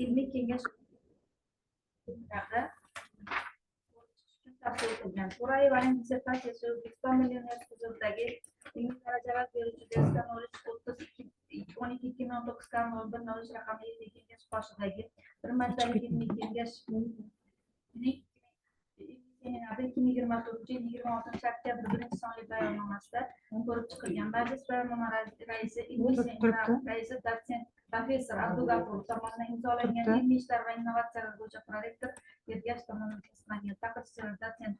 ilmiy kengash tavsiya etilgan. To'rayevaning dissertatsiyasi O'zbekiston Milliy universiteti huzuridagi ilmiy darajalar beruvchi darsdan olish 12/2019 raqamli ilmiy kengash qoshidagi bir martalik ilmiy kengash seminari 2024-26 oktyabr 1 sonli bayonnomasida ko'rib chiqilgan. Majlis bayonnoma raisi ilmiy seminar raisi dotsent professor Abdug'afurov tomonidan imzolangan ilmiy ishlar va innovatsiyalar bo'yicha prorektor Ergash tomonidan tasdiqlangan. Taqdirchilar dotsent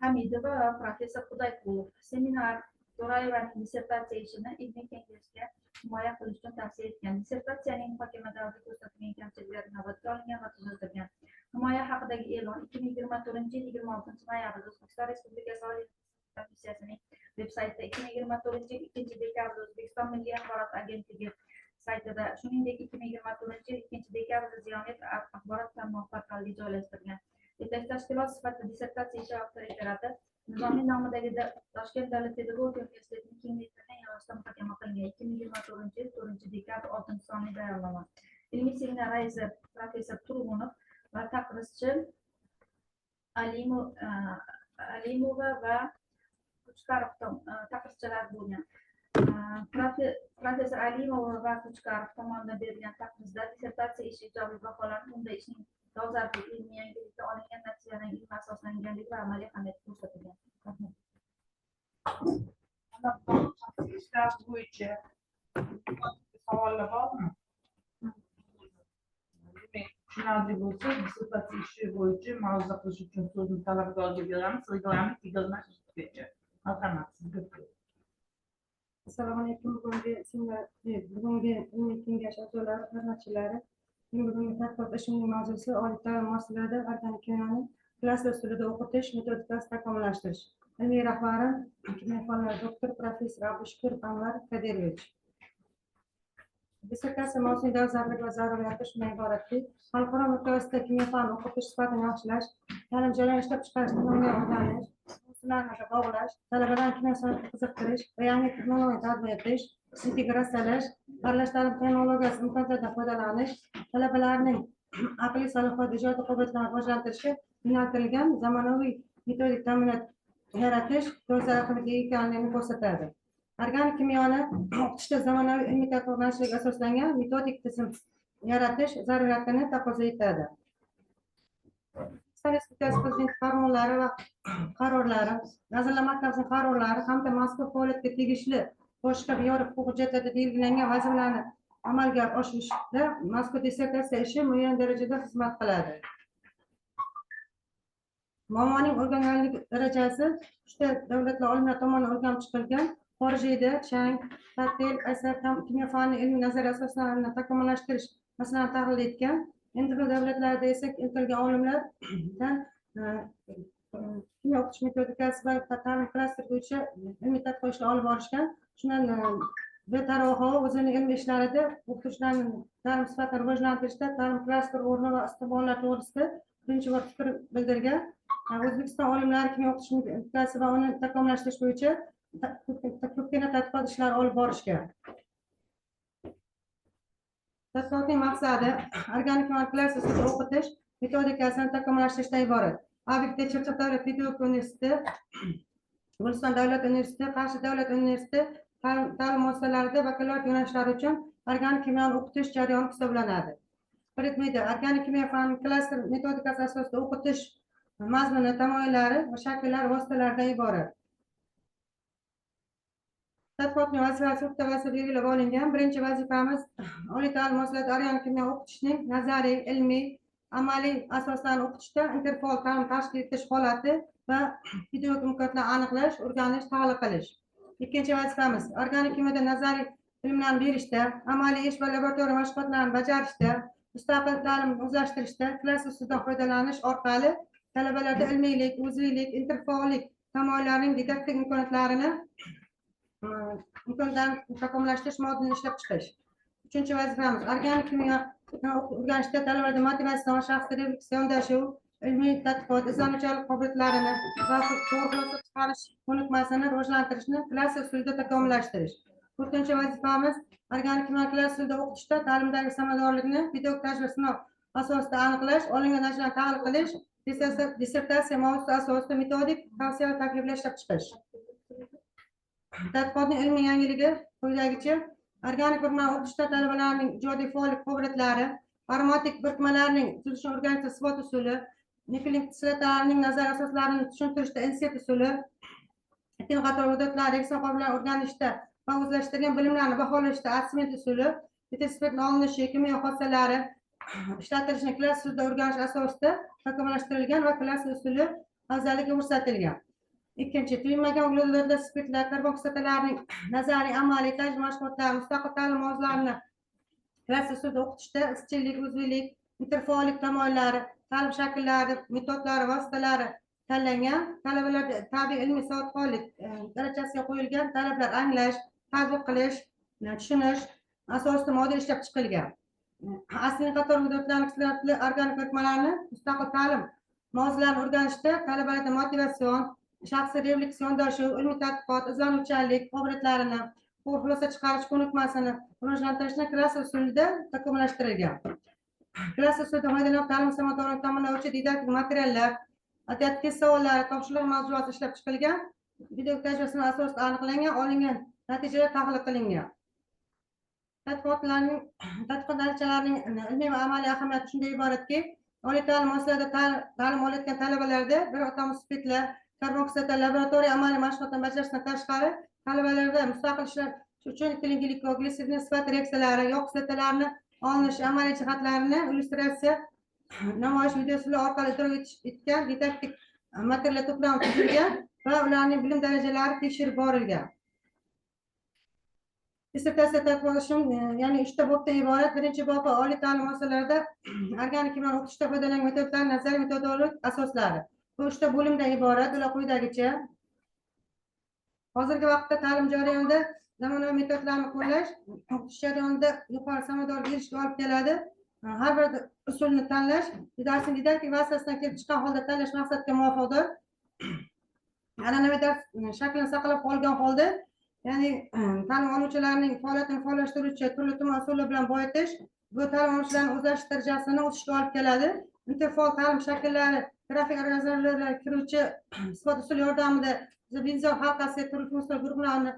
Hamidova va professor Xudayqulov. Seminar To'rayevaning dissertatsiya ishini ilmiy kengashga himoya qilish uchun tavsiya etgan. Dissertatsiyaning muhokama davrida ko'rsatilgan kamchiliklar inobatga olingan va tuzatilgan. Himoya haqidagi e'lon 2024-26 noyabrda O'zbekiston Respublikasi Oliy komissiyasining veb-saytida, 2024-yil 2-dekabrda O'zbekiston Milliy axborot agentligi saytida, shuningdek 2024-yil 2-dekabrda Ziyonet axborot tarmog'i portaliga joylashtirilgan. Yetakchi tashkilot sifatida dissertatsiya ishi avtoritarati Nizomiy nomidagi Toshkent davlat pedagogika universitetining kengaytirilgan yig'ilishida muhokama qilingan. 2024-yil 4-dekabr 6-sonli bayonnoma. Ilmiy seminar raisi professor Turg'unov va taqdirchi Alimova va Kuchkarov taqdirchilar bo'lgan. Professor Alimova va Kuchkarov tomonidan berilgan taqdirda dissertatsiya ishi ijobiy baholanib, unda ishning dolzarbligi, ilmiy yangilikda olingan natijalarning ilmiy asoslanganligi va amaliy ahamiyati ko'rsatilgan. Ishlar bo'yicha savollar bormi? Tushunarli bo'lsa, dissertatsiya ishi bo'yicha ma'ruza qilish uchun so'zni talabgorga beramiz. Reglament 23-gacha. Marhamat, sizga. Assalomu alaykum. Bugungi ilmiy kengash a'zolari, qatnashchilari. Bugungi tadqiqot ishining mavzusi oliy ta'lim muassasalarida organik kimyoning klaster usulida o'qitish metodikasini takomillashtirish. Ilmiy rahbari kimyo fanlari doktor professor Abdushukurov Anvar Kadirovich. Dissertatsiya mavzusining dolzarbligi va zaruriyati shundan iboratki, xalqaro miqyosda kimyo fan o'qitish sifatini yaxshilash, ta'lim jarayonini ishlab chiqarishni o'rganish, ularni bog'lash, talabalarni kimyo san'atiga qiziqtirish va yangi texnologiya tatbiq etish, integratsiyalash, aralash ta'lim texnologiyasi imkoniyatlaridan foydalanish, talabalarning aqliy salohiyat, ijodiy qobiliyatlarini rivojlantirishga yo'naltirilgan zamonaviy metodik ta'minot yaratish dolzarbligida ekanligini ko'rsatadi. Organik kimyoni o'qitishda zamonaviy ilmiy tadqiqotlarga asoslangan metodik tizim yaratish zaruriyatini taqozo etadi. O'zbekiston Respublikasi Prezidenti farmonlari va qarorlari, Vazirlar Mahkamasining qarorlari hamda mazkur faoliyatga tegishli boshqa yoriq hujjatlarda belgilangan vazifalarni amalga oshirishda mazkur dissertatsiya ishi muayyan darajada xizmat qiladi. Muammoning o'rganganlik darajasi uchta davlatlar olimlar tomonidan o'rganib chiqilgan. Xorijda chang, tatil, asar, kimyo fani ilmiy nazariy asoslarini takomillashtirish masalani tahlil etgan. Endi bu davlatlarda esa intilgan olimlardan kimyo o'qitish metodikasi va ta'lim klaster bo'yicha ilmiy tadqiqot ishlari olib borishgan. Shundan Betarog'ov o'zining ilmiy ishlarida o'qituvchilarning ta'lim sifatini rivojlantirishda ta'lim klaster o'rni va istiqbollar to'g'risida birinchi bor fikr bildirgan. O'zbekiston olimlari kimyo o'qitish metodikasi va uni takomillashtirish bo'yicha ko'pgina tadqiqot ishlari olib borishgan. Tadqiqotning maqsadi organik kimyo klasterida o'qitish metodikasini takomillashtirishdan iborat. Obyektda Chirchiq davlat pedagogika universiteti, Guliston davlat universiteti, Qarshi davlat universiteti ta'lim muassasalarida bakalavriat yo'nalishlari uchun organik kimyoni o'qitish jarayoni hisoblanadi. Predmetda organik kimyo fani klaster metodikasi asosida o'qitish mazmuni, tamoyillari va shakllari vositalaridan iborat. Tadqiqotning vazifasi uchta vazifa belgilab olingan. Birinchi vazifamiz oliy ta'lim muassasalarida organik kimyo o'qitishning nazariy, ilmiy, amaliy asoslarini o'qitishda interfaol ta'lim tashkil etish holati va pedagogik imkoniyatlarni aniqlash, o'rganish, tahlil qilish. Ikkinchi vazifamiz organik kimyoda nazariy bilimlarni berishda, amaliy ish va laboratoriya mashg'ulotlarini bajarishda, mustaqil ta'lim o'zlashtirishda klaster usulidan foydalanish orqali talabalarda ilmiylik, o'ziylik, interfaollik tamoyillarining didaktik imkoniyatlarini takomillashtirish modelini ishlab chiqish. Uchinchi vazifamiz organik kimyo o'rganishda talabalarda motivatsion, shaxsiy refleksiya, yondashuv, ilmiy tadqiqot, izlanuvchanlik qobiliyatlarini va to'g'ri xulosa chiqarish ko'nikmasini rivojlantirishni klaster usulida takomillashtirish. 4-chi vazifamiz organik kimyo klasterida o'qitishda ta'limdagi samaradorlikni pedagogik tajriba sinov asosida aniqlash, olingan natijalarni tahlil qilish, dissertatsiya mavzusi asosida metodik tavsiyalar takliflar ishlab chiqish. Tadqiqotning ilmiy yangiligi quyidagicha: organik birikma o'qitishda talabalarning ijodiy faollik qobiliyatlari, aromatik birikmalarning tuzilishini o'rganishda sifat usuli, nukleik kislotalarning nazariy asoslarini tushuntirishda insert usuli, ikki qator hududlar reaksiya qobiliyatlarini o'rganishda va o'zlashtirgan bilimlarni baholashda atsment usuli, tespitni olinishi, kimyo xossalari ishlatilishini klasterda o'rganish asosida takomillashtirilgan va klaster usuli afzalligi ko'rsatilgan. Ikkinchi, tuyulmagan uglevodlar, spirtlar, karbon kislotalarining nazariy amaliy tajriba mashg'ulotlari, mustaqil ta'lim mavzularini klaster usulida o'qitishda izchillik, uzvilik, interfaollik tamoyillari, ta'lim shakllari, metodlari, vositalari tanlangan. Talabalarda tabiiy ilmiy savodxonlik darajasiga qo'yilgan talablar anglash, tatbiq qilish, tushunish asosida model ishlab chiqilgan. Asliy qator hududlarni organik birikmalarni mustaqil ta'lim mavzularini o'rganishda talabalarda motivatsion, shaxsiy refleksiya yondashuv, ilmiy tadqiqot, izlanuvchanlik qobiliyatlarini, xulosa chiqarish ko'nikmasini rivojlantirishni klaster usulida takomillashtirilgan. Klaster usulida foydalanib ta'lim samaradorligini ta'minlovchi didaktik materiallar, test savollari, topshiriq mavzuati ishlab chiqilgan, pedagogik tajriba sinov asosida aniqlangan, olingan natijalar tahlil qilingan. Tadqiqot natijalarining ilmiy va amaliy ahamiyati shunday iboratki, oliy ta'lim muassasalarida ta'lim olayotgan talabalarda bir otamuz spirtlar, karbon kislota laboratoriya amaliy mashg'ulotlarni bajarishdan tashqari talabalarda mustaqil ishlash uchun glikoglisedin sifat reaksiyalari, yog' kislotalarni olinish amaliy jihatlarini illyustratsiya namoyish videosi orqali idrok etgan didaktik materiallar to'plami tuzilgan va ularning bilim darajalari tekshirib borilgan. Dissertatsiya tadqiqot ya'ni 3 bobdan iborat. Birinchi bobi oliy ta'lim muassasalarida organik kimyoni o'qitishda foydalangan metodlar, nazariy metodologik asoslari. Bu 3 bo'limdan iborat. Ular quyidagicha: hozirgi vaqtda ta'lim jarayonida zamonaviy metodlarni qo'llash o'qitish jarayonida yuqori samaradorlikka erishishga olib keladi. Har bir usulni tanlash darsning didaktik vositasidan kelib chiqqan holda tanlash maqsadga muvofiqdir. An'anaviy dars shaklini saqlab qolgan holda, ya'ni ta'lim oluvchilarining faoliyatini faollashtiruvchi turli tuman usullar bilan boyitish bu ta'lim oluvchilarning o'zlashish darajasini o'sishga olib keladi. Interfaol ta'lim shakllari, grafik organizatorlarga kiruvchi sifat usuli yordamida video halqasi turli funksiya guruhlarini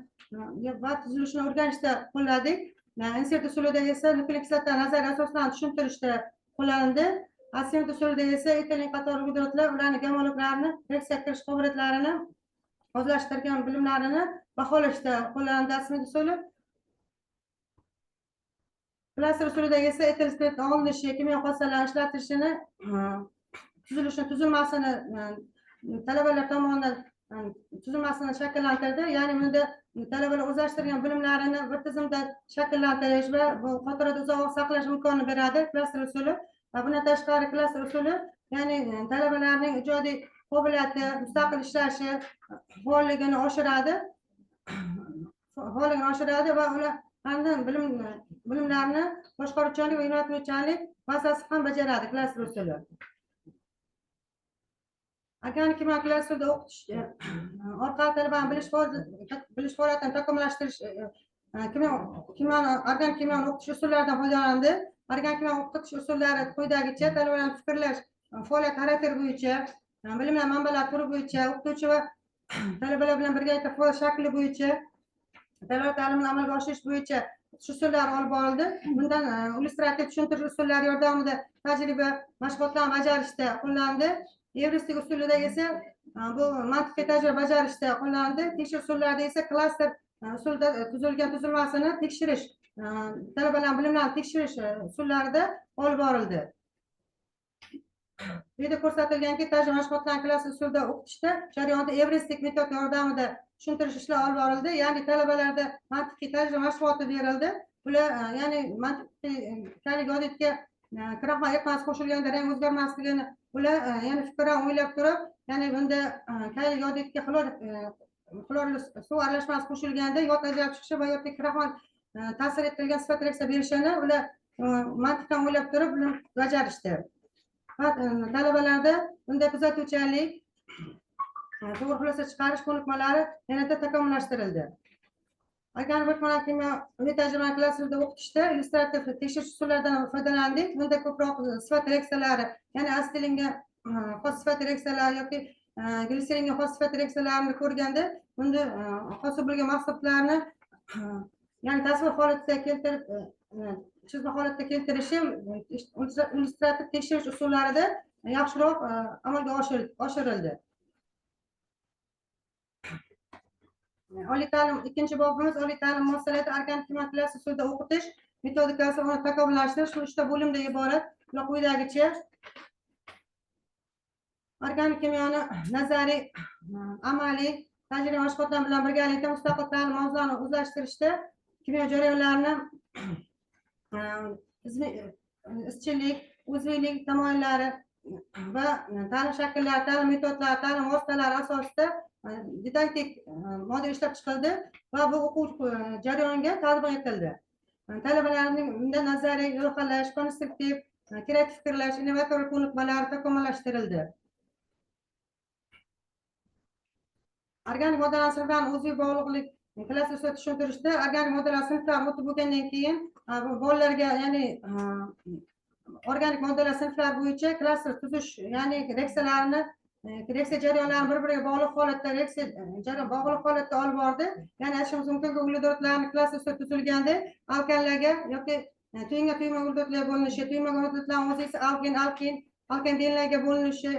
va tuzilishini o'rganishda qo'lladik. Insert usulida esa nukleik kislota nazariy asoslarini tushuntirishda qo'llandi. Atsment usulida esa etilgan qator uglevodlar, ularning gamoloklarini, reaksiyaga kirish qobiliyatlarini, o'zlashtirgan bilimlarini baholashda qo'llanildi. Atsment usuli. Klaster usulida esa etil spirtni olinishi, kimyo xossalari ishlatilishini, tuzilmasini talabalar tomonidan tuzilmasini shakllantirdi. Ya'ni bunda talabalar o'zlashtirgan bilimlarini bir tizimda shakllantirish va xotirada uzoq saqlash imkonini beradi klaster usuli. Va bundan tashqari klaster usuli, ya'ni talabalarning ijodiy qobiliyati, mustaqil ishlashi faolligini oshiradi. Va ularning bilimlarini boshqaruvchanlik va yo'naltiruvchanlik vazifasini ham bajaradi klaster usuli. Organik kimyo klasterida o'qitish orqali talabaning bilish faoliyatini takomillashtirish, organik kimyoni o'qitish usullaridan foydalandi. Organik kimyo o'qitish usullari quyidagicha: talabalarning fikrlash faoliyat xarakteri bo'yicha, bilimlar manbalari turi bo'yicha, o'qituvchi va talabalar bilan birgalikda faol shakli bo'yicha, talaba ta'limini amalga oshirish bo'yicha usullari olib borildi. Bundan illyustrativ tushuntirish usullari yordamida tajriba mashg'ulotlarni bajarishda qo'llandi. Evristik usulida esa bu mantiqiy tajriba bajarishda qo'llandi. Tekshiruv usullarida esa klaster usulida tuzilgan tuzilmasini tekshirish, talabalar bilimlarini tekshirish usullarida olib borildi. Bu yerda ko'rsatilganki, tajriba mashg'ulotlarni klaster usulida o'qitishda jarayonda evristik metod yordamida tushuntirish ishlari olib borildi. Ya'ni talabalarda mantiqiy tajriba mashg'uloti berildi. Bular ya'ni mantiqiy yodga kraxmal emas qo'shilganda rang o'zgarmasligini ular ya'ni fikrdan o'ylab turib, ya'ni bunda yodga xlorli suv aralashmasi qo'shilganda yod ajralib chiqishi va yodga kraxmal ta'sir etilgan sifat reaksiya berishini ular mantiqdan o'ylab turib bajarishdi. Talabalarda bunda kuzatuvchanlik, to'g'ri xulosa chiqarish ko'nikmalari yanada takomillashtirildi. organik birikmalar kimyo unitajlarni klassida o'qitishda illyustrativ tekshirish usullaridan foydalandik. Bunda ko'proq sifat reaksiyalari, ya'ni astilinga xos sifat reaksiyalari yoki gliseringa xos sifat reaksiyalarini ko'rganda, bunda hosil bo'lgan mahsulotlarni ya'ni tasvir holatida keltirib chizma holatda keltirishi illyustrativ tekshirish usullarida yaxshiroq amalga oshirildi. Oliy ta'lim ikkinchi bobimiz oliy ta'lim muassasalarida organik kimyo klass usulida o'qitish metodikasi va uni takomillashtirish. Shu 3 ta bo'limdan iborat. Ular quyidagicha: organik kimyoni nazariy, amaliy, tajriba mashg'ulotlar bilan birgalikda mustaqil ta'lim mavzularini o'zlashtirishda kimyo jarayonlarini izchillik, uzviylik tamoyillari va ta'lim shakllari, ta'lim metodlari, ta'lim vositalari asosida didaktik model ishlab chiqildi va bu o'quv jarayoniga tatbiq etildi. Talabalarning unda nazariy, loyihalash, konstruktiv, kreativ fikrlash, innovator ko'nikmalari takomillashtirildi. Organik moddalar sinflarining o'ziga bog'liqlik klassifikatsiya tushuntirishda organik moddalar sinflari o'tib bo'lgandan keyin bolalarga, ya'ni organik moddalar sinflari bo'yicha klaster tuzish, ya'ni reaksiya jarayonlarini bir-biriga bog'liq holatda bog'liq holatda olib bordi. Ya'ni aytishimiz mumkinki, uglevodorotlarni klasterda tuzilganda alkanlarga yoki tuyma uglevodorotlar bo'linishi, tuyma uglevodorotlarning o'zi esa alkandenlarga bo'linishi,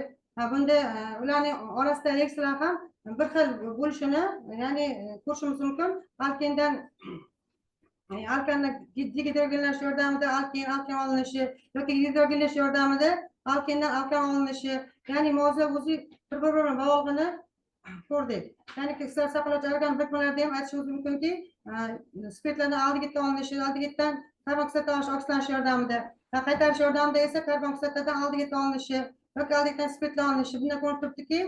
bunda ularning orasida reaksiyalar ham bir xil bo'lishini, ya'ni ko'rishimiz mumkin. Alkanni dehidrogenlash yordamida alkan olinishi yoki gidrogenlash yordamida alkandan alkan olinishi, ya'ni mavzu o'zi bir-birini bog'lig'ini ko'rdik. Ya'ni kislar saqlovchi organik birikmalarda ham aytishimiz mumkinki, spirtlardan aldigiddan olinishi, aldigiddan karbon kislotasi oksidlanish yordamida, qaytarish yordamida esa karbon kislotadan aldigiddan olinishi yoki aldigiddan spirtlar olinishi. Bundan ko'rinib turibdiki,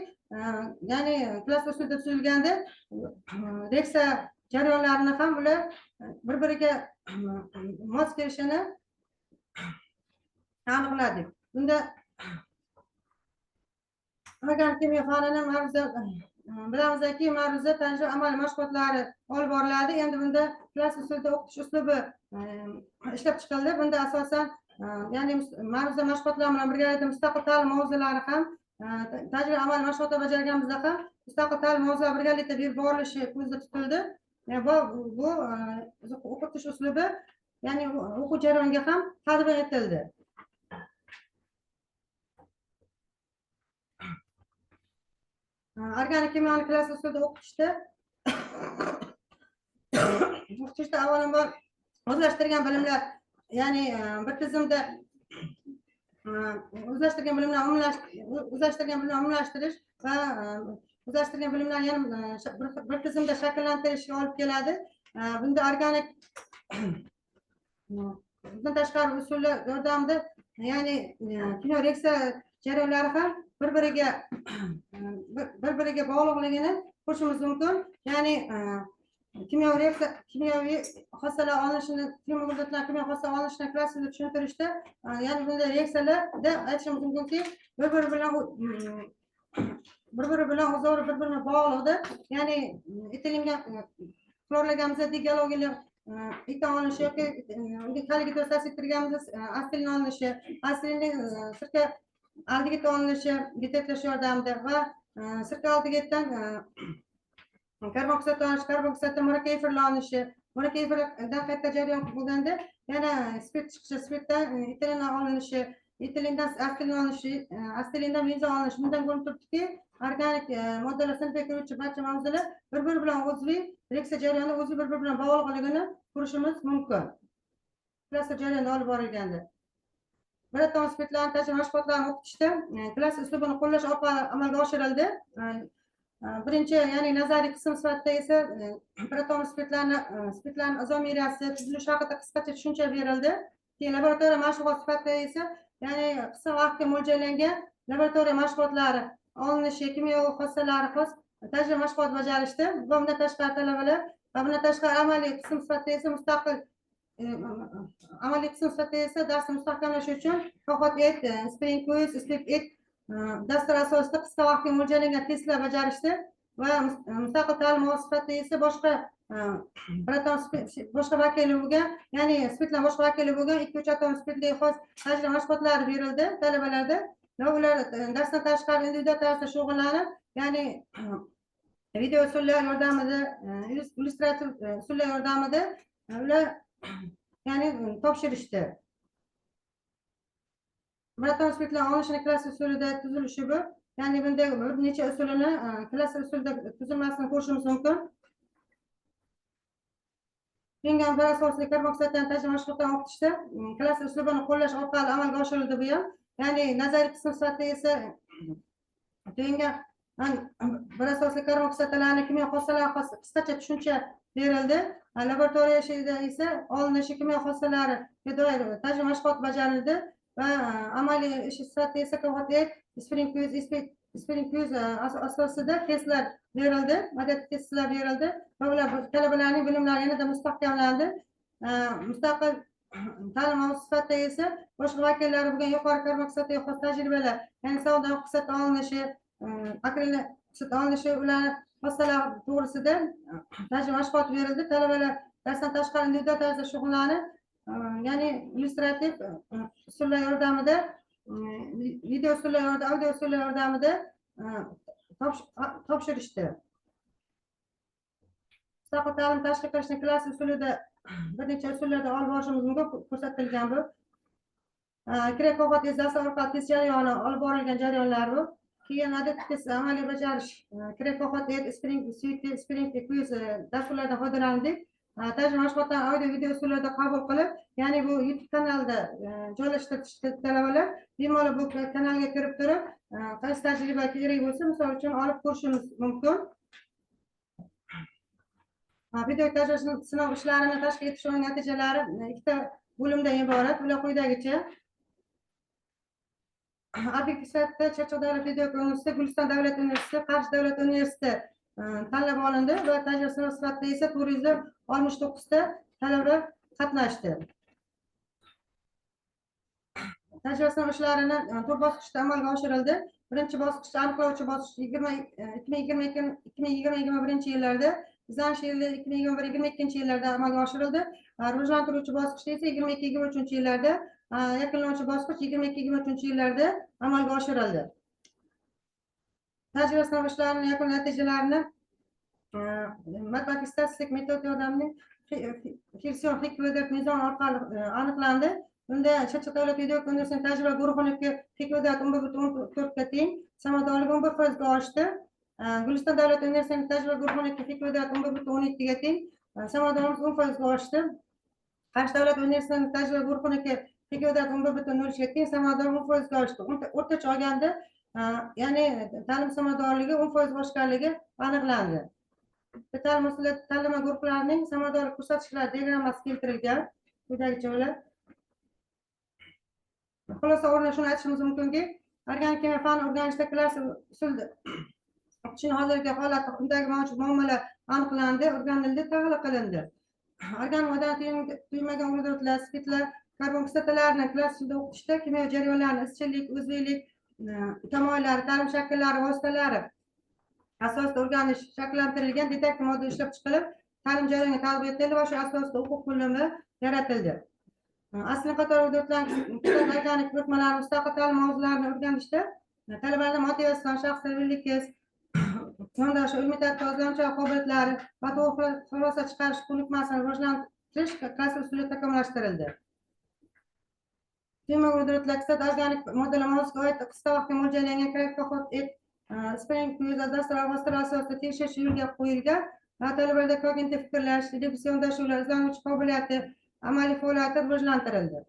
ya'ni klass usulida tuzilganda reaksiya jarayonlarini ham ular bir-biriga mos kelishini aniqladik. Bunda organik kimyo fanini bilamizki, ma'ruza tajriba amaliy mashg'ulotlari olib boriladi. Endi bunda klass usulida o'qitish uslubi ishlab chiqildi. Bunda asosan ya'ni ma'ruza mashg'ulotlar bilan birgalikda mustaqil ta'lim mavzulari ham tajriba amaliy mashg'ulotlar bajarganimizda ham mustaqil ta'lim mavzulari birgalikda berib borilishi ko'zda tutildi. Bu o'qitish uslubi, ya'ni o'quv jarayoniga ham tatbiq etildi. Organik kimyoni klass usulida o'qitishda avvalambor o'zlashtirgan bilimlar, ya'ni bir tizimda o'zlashtirgan bilimlarni umumlashtirish va o'zlashtirgan bilimlarni yana bir tizimda shakllantirishga olib keladi. Bunda organik bundan tashqari usullar yordamida, ya'ni kimyo reaksiya jarayonlari ham bir-biriga bog'liqligini ko'rishimiz mumkin. Ya'ni kimyoviy xossalar olinishini, kimyo xossalar klassida tushuntirishda, ya'ni bunday reaksiyalarda aytishimiz mumkinki, bir-biri bilan o'zaro bir-birini bog'liqda. Ya'ni etilingan klorlagan digalogili etan olinishi yoki kaligidroz asidtirganmiz astilin olinishi, astilinning sirka aldigid olinishi detektlash yordamida va sirka aldigiddan karbon kislota monokeferlanishi, monokeferdan qayta jarayon bo'lganda yana spirt chiqishi, spirtdan etilin olinishi, etilindan astilin olinishi, astilindan benzin olinishi. Bundan ko'rinib turibdiki, organik moddalar sinfiga kiruvchi barcha mavzular bir-biri bilan o'zli reaksiya jarayonida o'zi bir-biri bilan bog'liqligini ko'rishimiz mumkin. Klass jarayonida olib borilganda proton spirtlarni tajriba mashg'ulotlarini o'qitishda klass uslubini qo'llash orqali amalga oshirildi. Birinchi, ya'ni nazariy qism sifatida esa proton spirtlarni izomeriyasi, tuzilishi haqida qisqacha tushuncha berildi. Keyin laboratoriya mashg'ulot sifatida esa, ya'ni qisqa vaqtga mo'ljallangan laboratoriya mashg'ulotlari olinishi, kimyoviy xossalari xos tajriba mashg'ulot bajarishdi. Va bundan tashqari talabalar va bundan tashqari amaliy qism sifatida esa darsni mustahkamlash uchun Hohot-et, Spring Quiz, Sleep-et dastur asosida qisqa vaqtga mo'ljallangan testlar bajarishdi va mustaqil ta'lim sifatida esa boshqa bir atom boshqa vakili bo'lgan, ya'ni spirtlar boshqa vakili bo'lgan 2-3 atom spirtga xos tajriba mashg'ulotlari berildi talabalarda va ular darsdan tashqari individual tarzda shug'ullanib, ya'ni video usullar yordamida, illyustrativ usullar yordamida ular ya'ni topshirishdi. Bir atom spirtlar olinishini klass usulida tuzilishi bu. Ya'ni bunday bir necha usulini klass usulida tuzilmasini ko'rishimiz mumkin. Keyingi bir asosli karboksiddan tajriba mashg'ulotlarni o'qitishda klass uslubini qo'llash orqali amalga oshirildi bu ham. Ya'ni nazariy qism sifatida esa keyingi bir asosli karboksidlarning kimyo xossalari qisqacha tushuncha berildi. Laboratoriya ishida esa olinishi kimyo xossalariga doir tajriba mashg'ulot bajarildi va amaliy ish sifatida esa KVT Spring Quiz asosida testlar berildi, adadiy testlar berildi va ular talabalarning bilimlari yanada mustahkamlandi. Mustaqil ta'lim sifatida esa boshqa vakillari bo'lgan yuqori karboksidga xos tajribalar, ya'ni savdo oqisat olinishi, akril oqisat olinishi, ular xossalar to'g'risida tajriba mashg'ulot berildi. Talabalar darsdan tashqari individual tarzda shug'ullanib, ya'ni illyustrativ usullar yordamida, video usullar yordamida, audio usullar yordamida topshirishdi. Mustaqil ta'lim tashkil qilishning klass usulida bir necha usullarda olib borishimiz mumkin ko'rsatilgan bu. Kerak ovqat testasi orqali test jarayoni olib borilgan jarayonlar bu. Keyin adadiy test amaliy bajarish, kerak ovqat Spring Quiz dasturlaridan foydalandik. Tajriba mashg'ulotlarni audio video usullarda qabul qilib, ya'ni bu YouTube kanalida joylashtirishdi talabalar. Bemalol bu kanalga kirib turib, qaysi tajriba kerak bo'lsa, misol uchun olib ko'rishimiz mumkin. Video tajriba sinov ishlarini tashkil etish natijalari ikkita bo'limdan iborat. Ular quyidagicha. Obyektiv sifatida Chirchiq davlat pedagogika universiteti, Guliston davlat universiteti, Qarshi davlat universiteti tanlab olindi va tajriba sinov sifatida esa 469 ta talaba qatnashdi. Tajriba sinov ishlarini 4 bosqichda amalga oshirildi. Birinchi bosqichda aniqlovchi bosqich 2020-2021 yillarda, izlanish yili 2021-2022 yillarda amalga oshirildi. Rivojlantiruvchi bosqichda esa 22-23 yillarda, yakunlovchi bosqich 22-23 yillarda amalga oshirildi. Tajriba sinov ishlarining yakun natijalarini matematik statistik metod yordamida Xirsion Hikvedat mezon orqali aniqlandi. Bunda Chirchiq davlat pedagogika universitetining tajriba guruhiniki Hikvedat 10,4 ga teng, samaradorlik 11% ga oshdi. Guliston davlat universitetining tajriba guruhiniki Hikvedat 10,12 ga teng, samaradorlik 10% ga oshdi. Qarshi davlat universitetining tajriba guruhiniki Hikvedat 11,0 ga teng, samaradorlik 10% ga oshdi. O'rtacha olganda, ya'ni ta'lim samaradorligi 10% oshganligi aniqlandi. Ta'lim ta'lim guruhlarining samaradorlik ko'rsatkichlari diagrammasi keltirilgan. Quyidagicha ular. Xulosa o'rnida shuni aytishimiz mumkinki, organik kimyo fani o'rganishda klass usulida o'qitishning hozirgi holati undagi mavjud muammolar aniqlandi, o'rganildi, tahlil qilindi. Organik moddan tuyulmagan uglevodlar, spirtlar, karbon kislotalarini klass usulida o'qitishda kimyo jarayonlarini izchillik, o'zliklik, tamoyillari, ta'lim shakllari, vositalari asosida o'rganish shakllantirilgan detektiv model ishlab chiqilib, ta'lim jarayoniga tatbiq etildi va shu asosida o'quv bo'limi yaratildi. Asli qator organik o'tmalar mustaqil ta'lim mavzularini o'rganishda talabalar motivatsion shaxsiylik, yondosh ilmiy tadqiqot qobiliyatlari va to'g'ri xulosa chiqarish ko'nikmasini rivojlantirish klass usulida takomillashtirildi. Kimyo uglevodlar organik moddalar mavzuga oid qisqa vaqtga mo'ljallangan kerak ovqat Spring Quiz dastur asosida tekshirish yo'lga qo'yilgan. Talabalarda kognitiv fikrlash, yondashuvlar, izlanuvchi qobiliyati, amaliy faoliyati rivojlantirildi.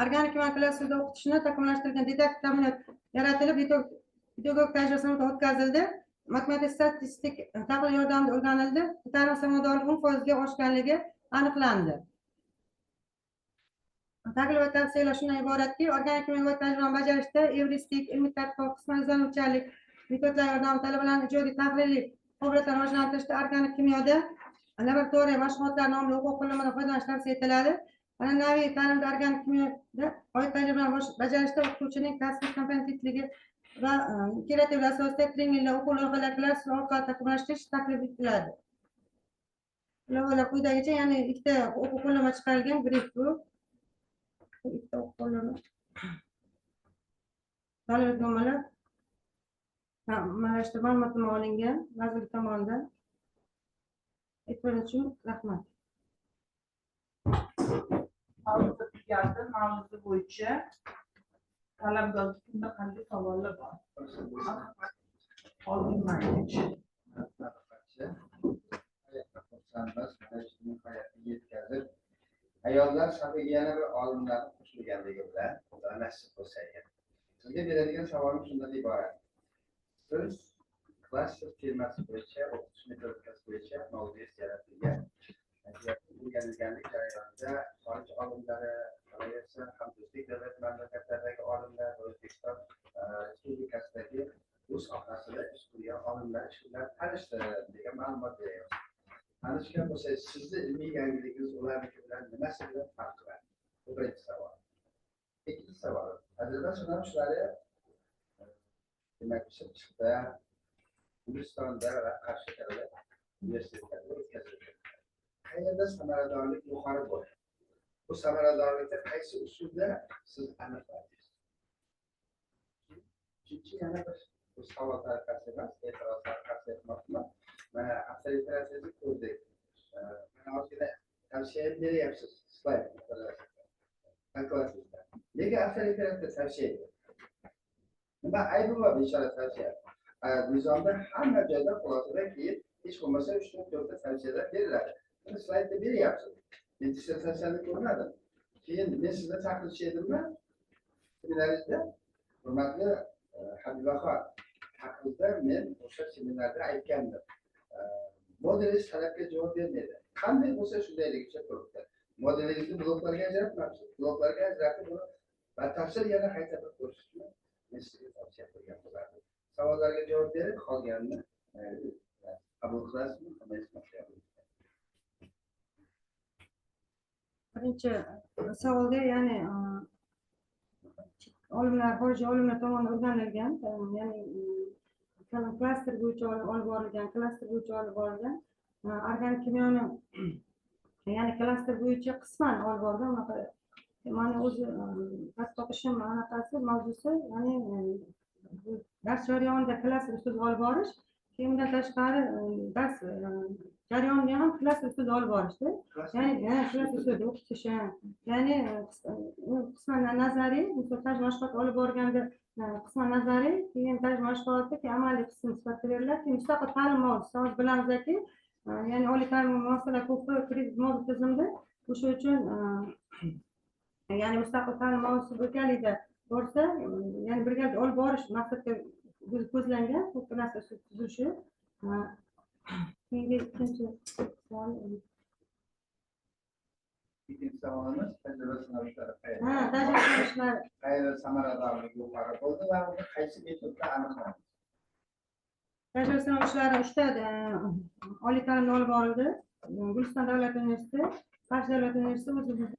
Organik kimyo klassida o'qitishni takomillashtirgan didaktik ta'minot yaratilib, pedagogik tajriba sinovdan o'tkazildi. Matematik statistik tahlil yordamida o'rganildi. Ta'lim samaradorligi 10% ga oshganligi aniqlandi. Taklif va tavsiyalar shundan iboratki, organik kimyo tajribani bajarishda evristik, ilmiy tadqiqot, qisman izlanuvchanlik metodlar yordamida talabalarning ijodiy tahliliy qobiliyatlarini rivojlantirishda organik kimyoda laboratoriya mashg'ulotlar nomli o'quv qurilmasidan foydalanish tavsiya etiladi. An'anaviy ta'limda organik kimyoda oid tajribani bajarishda o'qituvchining kasbiy kompetentligi va kerakli asosda treninglar, o'quv loyihalari orqali takomillashtirish taklif etiladi. Ilovalar quyidagicha, ya'ni ikkita o'quv qo'llanma chiqarilgan, grif bu. Ikkita o'quv qo'llanma. Davlatnomalar mana shu ma'lumotnoma olingan vazirlik tomonidan. E'tiboringiz uchun rahmat. Mavzu tugatildi. Mavzu bo'yicha talabgorga kimda qanday savollar bor? Oldinmaychi. Yetkazib ayollar safiga yana bir olimlarni qo'shilganligi bilan Xudo nasib bo'lsa ekan. Sizga beradigan savolim shundan iborat. Siz klaster firmasi bo'yicha o'qitish metodikasi bo'yicha mavzuingiz yaratilgan. O'rganilganlik jarayonida xorij olimlari, qolaversa hamdo'stlik davlat mamlakatlaridagi olimlar, O'zbekiston Respublikasidagi bu sohasida ish qilgan olimlar shular tanishdi degan ma'lumot beryapsiz. Tanishgan bo'lsangiz, sizni ilmiy yangiligingiz ularniki bilan nimasi bilan farq qiladi? Bu birinchi savol. Ikkinchi savol. Aziz shularni demak, chiqdi Hindistonda va Qarshida universitetlarda o'tkazildi. Qayerda samaradorlik yuqori bo'ladi? Bu samaradorlikda qaysi usulda siz aniqlaysiz? Uchinchi yana bir savol tariqasi emas, e'tiroz tariqasi etmoqchiman. Mana avtoritetni ko'rdik. Mana ozgina tavsiya beryapsiz. Slayd. Nega avtoritetni tavsiya etdi? Nima aybi bor bechora tavsiya? Nizomda hamma joyda xulosadan keyin hech bo'lmasa 3-4 ta tavsiyalar beriladi. Buni slaydda beryapsiz. Men dissertatsiyani ko'rmadim. Keyin men sizni chaqirishim edimmi? Seminaringizda hurmatli Habibaxon, haqida men o'sha seminarda aytgandim. Modelingiz talabga javob bermaydi. Qanday bo'lsa shundayligicha turibdi. Modelingizni bloklarga ajratmabsiz. Bloklarga ajratib buni batafsil yana qayta bir ko'rishni men sizga tavsiya qilgan bo'lardim. Savollarga javob berib, qolganini qabul qilasizmi? Birinchi savolga, ya'ni olimlar, xorijiy olimlar tomonidan o'rganilgan, ya'ni klaster bo'yicha olib borilgan, klaster bo'yicha olib borilgan organik kimyoni, ya'ni klaster bo'yicha qisman olib borilgan. Unaqa mani o'zi dastlab ishim anaqasi mavzusi, ya'ni dars jarayonida klaster ustida olib borish, keyin undan tashqari dars jarayonida ham klaster ustida olib borishdi. Ya'ni klaster ustida o'qitish, ya'ni qisman nazariy, taj mashg'ulot olib borganda qisman nazariy, keyin taj mashg'ulotda keyin amaliy qism sifatida beriladi. Keyin mustaqil ta'lim mavzusi. Hozir bilamizki, ya'ni oliy ta'lim muassasalari ko'pi kredit mavzu tizimda. O'sha uchun ya'ni mustaqil ta'lim mavzusi birgalikda borsa, ya'ni birgalikda olib borish maqsadga ko'zlangan klaster tuzilishi. Keyingi ikkinchi savol. Ikkinchi savolimiz tajriba sinovlari. Tajriba sinovlari Qayerda samaradorlik yuqori bo'ldi va uni qaysi metodda aniqlaymiz? tajriba sinovlari 3 ta oliy ta'limda olib borildi. Guliston davlat universiteti, Qarshi davlat universiteti,